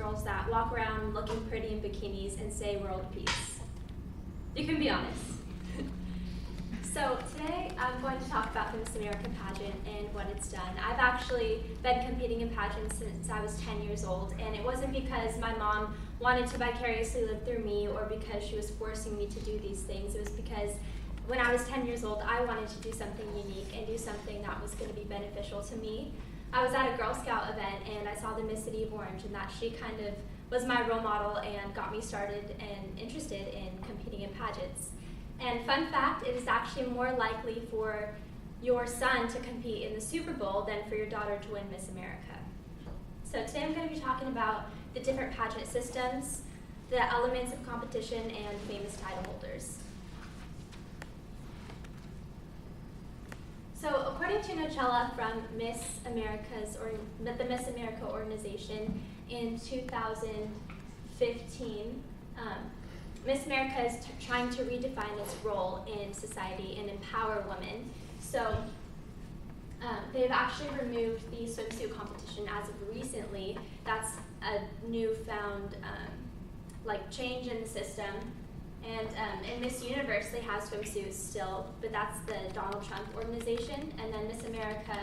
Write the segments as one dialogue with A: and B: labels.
A: girls that walk around looking pretty in bikinis and say world peace. You can be honest. So today I'm going to talk about the Miss America pageant and what it's done. I've actually been competing in pageants since I was 10 years old, and it wasn't because my mom wanted to vicariously live through me or because she was forcing me to do these things. It was because when I was 10 years old, I wanted to do something unique and do something that was going to be beneficial to me. I was at a Girl Scout event and I saw the Miss City of Orange, and that she kind of was my role model and got me started and interested in competing in pageants. And fun fact, it is actually more likely for your son to compete in the Super Bowl than for your daughter to win Miss America. So today I'm going to be talking about the different pageant systems, the elements of competition, and famous title holders. So according to Nocella from the Miss America organization in 2015, Miss America is trying to redefine its role in society and empower women. So they've actually removed the swimsuit competition as of recently. That's a newfound change in the system. And in Miss Universe, they have swimsuits still, but that's the Donald Trump organization. And then Miss America,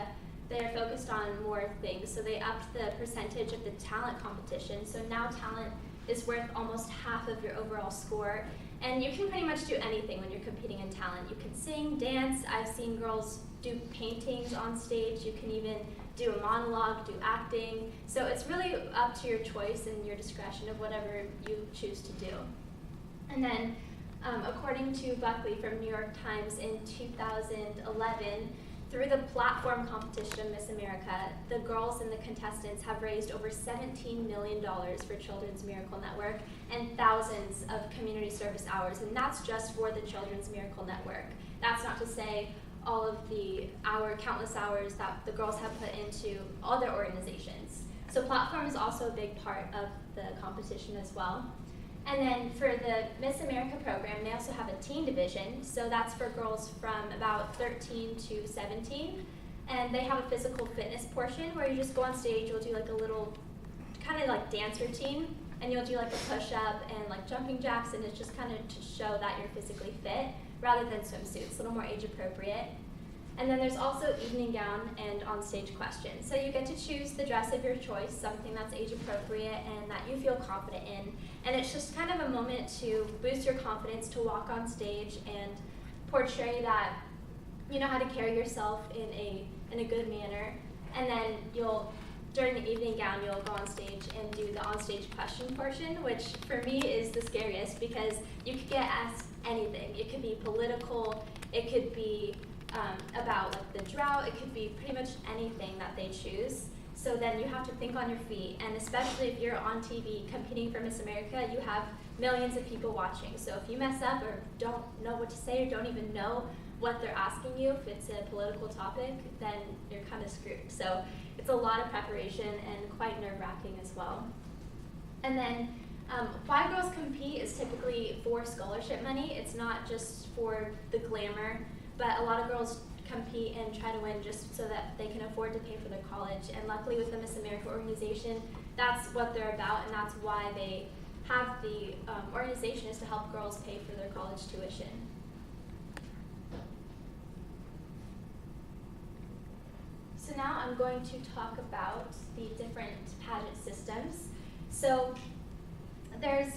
A: they're focused on more things. So they upped the percentage of the talent competition. So now talent is worth almost half of your overall score. And you can pretty much do anything when you're competing in talent. You can sing, dance. I've seen girls do paintings on stage. You can even do a monologue, do acting. So it's really up to your choice and your discretion of whatever you choose to do. And then, according to Buckley from New York Times in 2011, through the platform competition of Miss America, the girls and the contestants have raised over $17 million for Children's Miracle Network and thousands of community service hours, and that's just for the Children's Miracle Network. That's not to say all of the countless hours that the girls have put into other organizations. So platform is also a big part of the competition as well. And then for the Miss America program, they also have a teen division. So that's for girls from about 13 to 17. And they have a physical fitness portion where you just go on stage, you'll do like a little kind of like dance routine, and you'll do like a push-up and like jumping jacks, and it's just kind of to show that you're physically fit rather than swimsuits, a little more age appropriate. And then there's also evening gown and on-stage questions. So you get to choose the dress of your choice, something that's age appropriate and that you feel confident in. And it's just kind of a moment to boost your confidence to walk on stage and portray that you know how to carry yourself in a good manner. And then during the evening gown, you'll go on stage and do the on-stage question portion, which for me is the scariest because you could get asked anything. It could be political, it could be about like the drought, it could be pretty much anything that they choose. So then you have to think on your feet, and especially if you're on TV competing for Miss America, you have millions of people watching. So if you mess up or don't know what to say or don't even know what they're asking you, if it's a political topic, then you're kind of screwed. So it's a lot of preparation and quite nerve-wracking as well. And then why girls compete is typically for scholarship money. It's not just for the glamour, but a lot of girls compete and try to win just so that they can afford to pay for their college. And luckily with the Miss America organization, that's what they're about, and that's why they have the organization is to help girls pay for their college tuition. So now I'm going to talk about the different pageant systems. So there's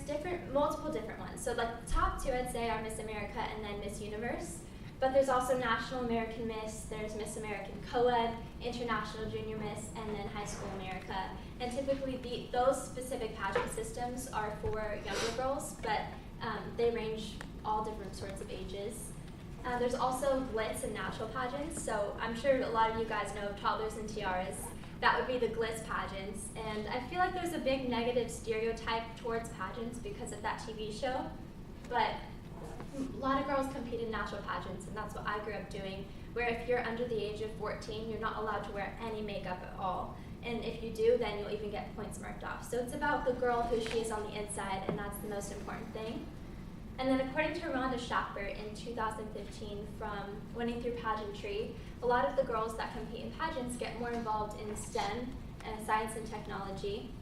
A: multiple different ones. So like the top two I'd say are Miss America and then Miss Universe. But there's also National American Miss, there's Miss American Co-ed, International Junior Miss, and then High School America. And typically those specific pageant systems are for younger girls, but they range all different sorts of ages. There's also glitz and natural pageants. So I'm sure a lot of you guys know toddlers and tiaras. That would be the glitz pageants. And I feel like there's a big negative stereotype towards pageants because of that TV show. But a lot of girls compete in natural pageants, and that's what I grew up doing, where if you're under the age of 14, you're not allowed to wear any makeup at all. And if you do, then you'll even get points marked off. So it's about the girl who she is on the inside, and that's the most important thing. And then according to Rhonda Shackford in 2015 from Winning Through Pageantry, a lot of the girls that compete in pageants get more involved in STEM, science and technology.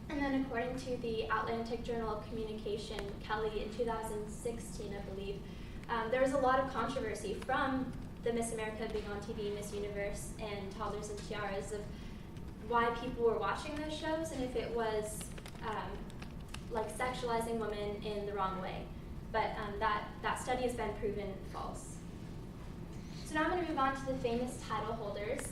A: And then according to the Atlantic Journal of Communication, Kelly, in 2016, I believe, there was a lot of controversy from the Miss America, Big on TV, Miss Universe, and Toddlers and Tiaras of why people were watching those shows and if it was like sexualizing women in the wrong way. But that study has been proven false. So now I'm going to move on to the famous title holders.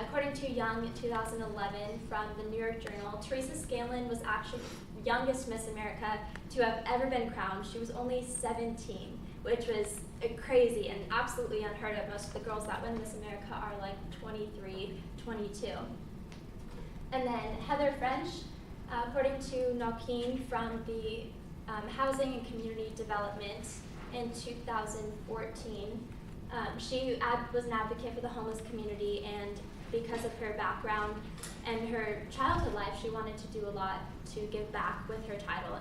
A: According to Young 2011 from the New York Journal, Teresa Scanlon was actually the youngest Miss America to have ever been crowned. She was only 17, which was crazy and absolutely unheard of. Most of the girls that win Miss America are like 23, 22. And then Heather French, according to Naukin from the Housing and Community Development in 2014, she was an advocate for the homeless community, and because of her background and her childhood life, she wanted to do a lot to give back with her title.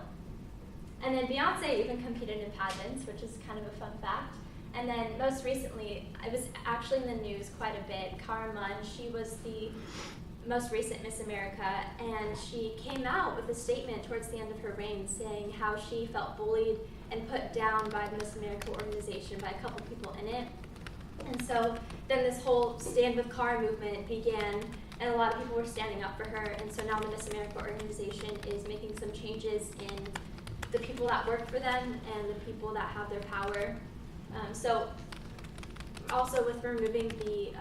A: And then Beyonce even competed in pageants, which is kind of a fun fact. And then most recently, it was actually in the news quite a bit, Cara Munn, she was the most recent Miss America, and she came out with a statement towards the end of her reign saying how she felt bullied and put down by the Miss America organization, by a couple people in it. And so then this whole Stand With Cara movement began, and a lot of people were standing up for her, and so now the Miss America organization is making some changes in the people that work for them and the people that have their power. So also with removing the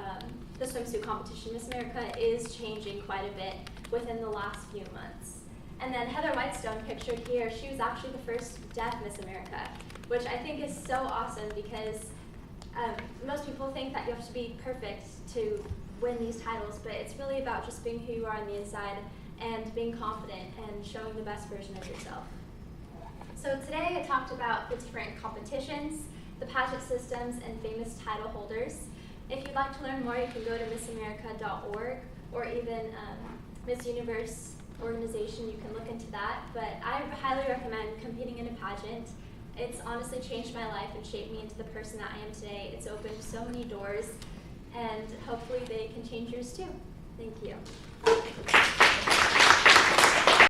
A: swimsuit competition, Miss America is changing quite a bit within the last few months. And then Heather Whitestone, pictured here, she was actually the first deaf Miss America, which I think is so awesome because most people think that you have to be perfect to win these titles, but it's really about just being who you are on the inside and being confident and showing the best version of yourself. So today I talked about the different competitions, the pageant systems, and famous title holders. If you'd like to learn more, you can go to missamerica.org or even Miss Universe organization, you can look into that. But I highly recommend competing in a pageant. It's honestly changed my life and shaped me into the person that I am today. It's opened so many doors, and hopefully they can change yours too. Thank you.